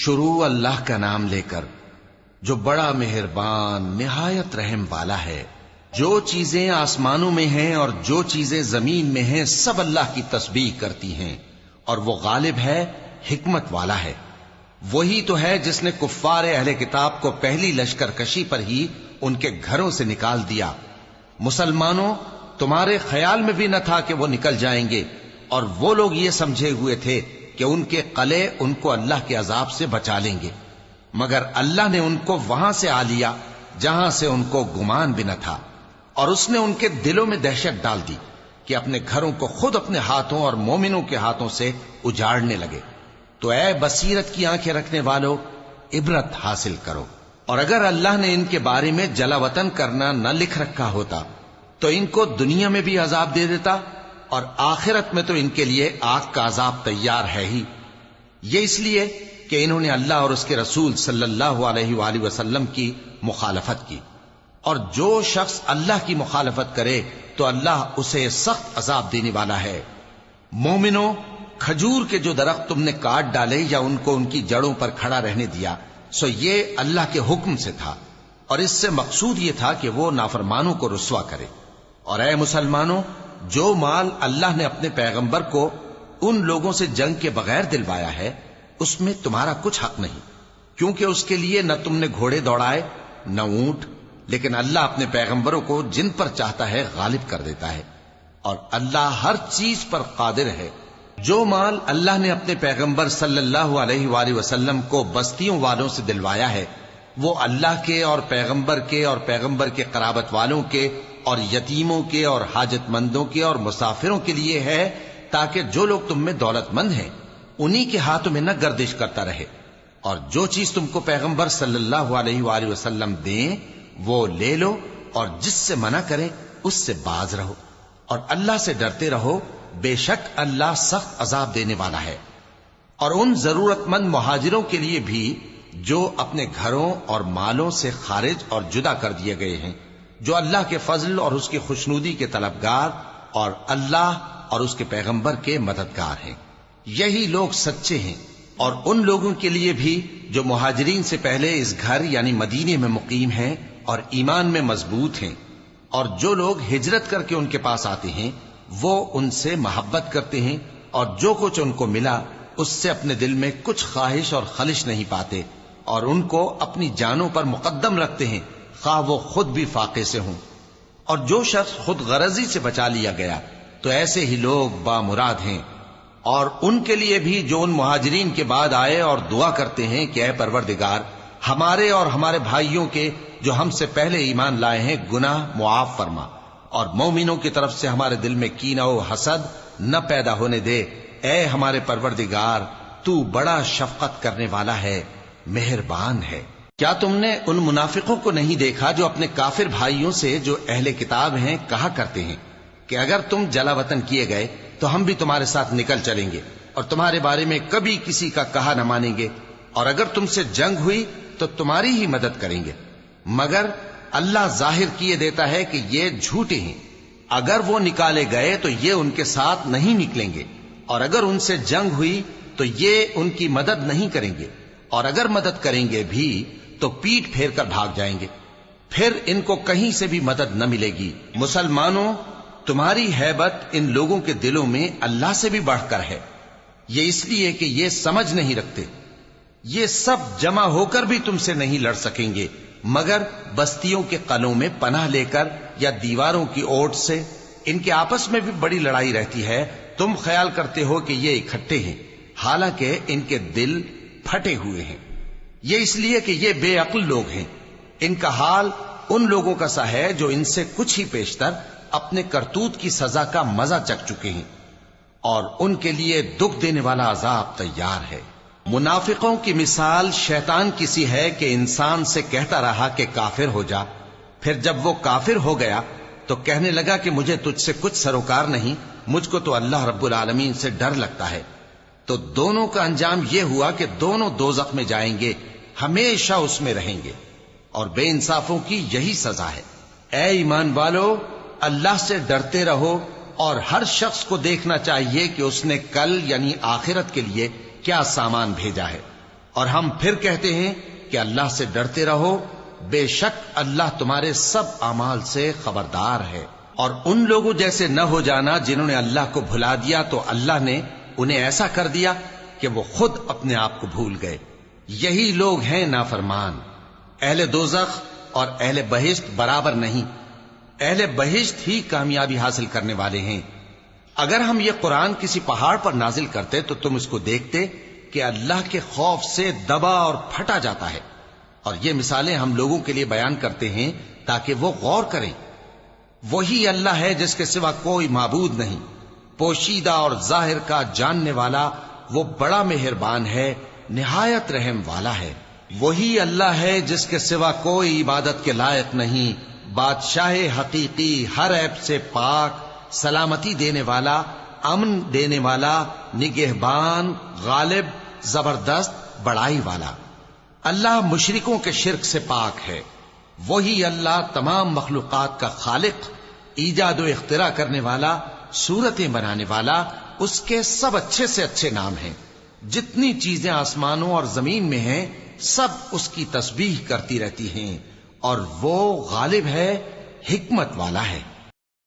شروع اللہ کا نام لے کر جو بڑا مہربان نہایت رحم والا ہے۔ جو چیزیں آسمانوں میں ہیں اور جو چیزیں زمین میں ہیں سب اللہ کی تسبیح کرتی ہیں، اور وہ غالب ہے، حکمت والا ہے۔ وہی تو ہے جس نے کفار اہل کتاب کو پہلی لشکر کشی پر ہی ان کے گھروں سے نکال دیا۔ مسلمانوں، تمہارے خیال میں بھی نہ تھا کہ وہ نکل جائیں گے، اور وہ لوگ یہ سمجھے ہوئے تھے کہ ان کے قلعے ان کو اللہ کے عذاب سے بچا لیں گے، مگر اللہ نے ان کو وہاں سے آ لیا جہاں سے ان کو گمان بھی نہ تھا، اور اس نے ان کے دلوں میں دہشت ڈال دی کہ اپنے گھروں کو خود اپنے ہاتھوں اور مومنوں کے ہاتھوں سے اجاڑنے لگے۔ تو اے بصیرت کی آنکھیں رکھنے والو، عبرت حاصل کرو۔ اور اگر اللہ نے ان کے بارے میں جلا وطن کرنا نہ لکھ رکھا ہوتا تو ان کو دنیا میں بھی عذاب دے دیتا، اور آخرت میں تو ان کے لیے آگ کا عذاب تیار ہے ہی۔ یہ اس لیے کہ انہوں نے اللہ اور اس کے رسول صلی اللہ علیہ وآلہ وسلم کی مخالفت کی، اور جو شخص اللہ کی مخالفت کرے تو اللہ اسے سخت عذاب دینے والا ہے۔ مومنوں، کھجور کے جو درخت تم نے کاٹ ڈالے یا ان کو ان کی جڑوں پر کھڑا رہنے دیا، سو یہ اللہ کے حکم سے تھا، اور اس سے مقصود یہ تھا کہ وہ نافرمانوں کو رسوا کرے۔ اور اے مسلمانوں، جو مال اللہ نے اپنے پیغمبر کو ان لوگوں سے جنگ کے بغیر دلوایا ہے اس میں تمہارا کچھ حق نہیں، کیونکہ اس کے لیے نہ تم نے گھوڑے دوڑائے نہ اونٹ، لیکن اللہ اپنے پیغمبروں کو جن پر چاہتا ہے غالب کر دیتا ہے، اور اللہ ہر چیز پر قادر ہے۔ جو مال اللہ نے اپنے پیغمبر صلی اللہ علیہ وآلہ وسلم کو بستیوں والوں سے دلوایا ہے وہ اللہ کے اور پیغمبر کے قرابت والوں کے اور یتیموں کے اور حاجت مندوں کے اور مسافروں کے لیے ہے، تاکہ جو لوگ تم میں دولت مند ہیں انہی کے ہاتھوں میں نہ گردش کرتا رہے، اور جو چیز تم کو پیغمبر صلی اللہ علیہ وآلہ وسلم دیں وہ لے لو، اور جس سے منع کریں اس سے باز رہو، اور اللہ سے ڈرتے رہو، بے شک اللہ سخت عذاب دینے والا ہے۔ اور ان ضرورت مند مہاجروں کے لیے بھی جو اپنے گھروں اور مالوں سے خارج اور جدا کر دیے گئے ہیں، جو اللہ کے فضل اور اس کی خوشنودی کے طلبگار اور اللہ اور اس کے پیغمبر کے مددگار ہیں، یہی لوگ سچے ہیں۔ اور ان لوگوں کے لیے بھی جو مہاجرین سے پہلے اس گھر یعنی مدینے میں مقیم ہیں اور ایمان میں مضبوط ہیں، اور جو لوگ ہجرت کر کے ان کے پاس آتے ہیں وہ ان سے محبت کرتے ہیں، اور جو کچھ ان کو ملا اس سے اپنے دل میں کچھ خواہش اور خلش نہیں پاتے، اور ان کو اپنی جانوں پر مقدم رکھتے ہیں خواہ وہ خود بھی فاقے سے ہوں۔ اور جو شخص خود غرضی سے بچا لیا گیا تو ایسے ہی لوگ بامراد ہیں۔ اور ان کے لیے بھی جو ان مہاجرین کے بعد آئے اور دعا کرتے ہیں کہ اے پروردگار ہمارے اور ہمارے بھائیوں کے جو ہم سے پہلے ایمان لائے ہیں گناہ معاف فرما، اور مومنوں کی طرف سے ہمارے دل میں کینہ و حسد نہ پیدا ہونے دے، اے ہمارے پروردگار تو بڑا شفقت کرنے والا ہے، مہربان ہے۔ کیا تم نے ان منافقوں کو نہیں دیکھا جو اپنے کافر بھائیوں سے جو اہل کتاب ہیں کہا کرتے ہیں کہ اگر تم جلا وطن کیے گئے تو ہم بھی تمہارے ساتھ نکل چلیں گے اور تمہارے بارے میں کبھی کسی کا کہا نہ مانیں گے، اور اگر تم سے جنگ ہوئی تو تمہاری ہی مدد کریں گے، مگر اللہ ظاہر کیے دیتا ہے کہ یہ جھوٹے ہیں۔ اگر وہ نکالے گئے تو یہ ان کے ساتھ نہیں نکلیں گے، اور اگر ان سے جنگ ہوئی تو یہ ان کی مدد نہیں کریں گے، اور اگر مدد کریں گے بھی تو پیٹ پھیر کر بھاگ جائیں گے، پھر ان کو کہیں سے بھی مدد نہ ملے گی۔ مسلمانوں، تمہاری ہیبت ان لوگوں کے دلوں میں اللہ سے بھی بڑھ کر ہے، یہ اس لیے کہ یہ سمجھ نہیں رکھتے۔ یہ سب جمع ہو کر بھی تم سے نہیں لڑ سکیں گے مگر بستیوں کے قلعوں میں پناہ لے کر یا دیواروں کی اوٹ سے۔ ان کے آپس میں بھی بڑی لڑائی رہتی ہے، تم خیال کرتے ہو کہ یہ اکٹھے ہیں، حالانکہ ان کے دل پھٹے ہوئے ہیں۔ یہ اس لیے کہ یہ بے عقل لوگ ہیں۔ ان کا حال ان لوگوں کا سا ہے جو ان سے کچھ ہی پیشتر اپنے کرتوت کی سزا کا مزہ چکھ چکے ہیں، اور ان کے لیے دکھ دینے والا عذاب تیار ہے۔ منافقوں کی مثال شیطان کی سی ہے کہ انسان سے کہتا رہا کہ کافر ہو جا، پھر جب وہ کافر ہو گیا تو کہنے لگا کہ مجھے تجھ سے کچھ سروکار نہیں، مجھ کو تو اللہ رب العالمین سے ڈر لگتا ہے۔ تو دونوں کا انجام یہ ہوا کہ دونوں دوزخ میں جائیں گے، ہمیشہ اس میں رہیں گے، اور بے انصافوں کی یہی سزا ہے۔ اے ایمان والو، اللہ سے ڈرتے رہو، اور ہر شخص کو دیکھنا چاہیے کہ اس نے کل یعنی آخرت کے لیے کیا سامان بھیجا ہے، اور ہم پھر کہتے ہیں کہ اللہ سے ڈرتے رہو، بے شک اللہ تمہارے سب اعمال سے خبردار ہے۔ اور ان لوگوں جیسے نہ ہو جانا جنہوں نے اللہ کو بھلا دیا تو اللہ نے انہیں ایسا کر دیا کہ وہ خود اپنے آپ کو بھول گئے۔ یہی لوگ ہیں نافرمان۔ اہل دوزخ اور اہل بہشت برابر نہیں، اہل بہشت ہی کامیابی حاصل کرنے والے ہیں۔ اگر ہم یہ قرآن کسی پہاڑ پر نازل کرتے تو تم اس کو دیکھتے کہ اللہ کے خوف سے دبا اور پھٹا جاتا ہے۔ اور یہ مثالیں ہم لوگوں کے لیے بیان کرتے ہیں تاکہ وہ غور کریں۔ وہی اللہ ہے جس کے سوا کوئی معبود نہیں، پوشیدہ اور ظاہر کا جاننے والا، وہ بڑا مہربان ہے، نہایت رحم والا ہے۔ وہی اللہ ہے جس کے سوا کوئی عبادت کے لائق نہیں، بادشاہ حقیقی، ہر عیب سے پاک، سلامتی دینے والا، امن دینے والا، نگہبان، غالب، زبردست، بڑائی والا۔ اللہ مشرکوں کے شرک سے پاک ہے۔ وہی اللہ تمام مخلوقات کا خالق، ایجاد و اختراع کرنے والا، صورتیں بنانے والا، اس کے سب اچھے سے اچھے نام ہیں۔ جتنی چیزیں آسمانوں اور زمین میں ہیں سب اس کی تسبیح کرتی رہتی ہیں، اور وہ غالب ہے، حکمت والا ہے۔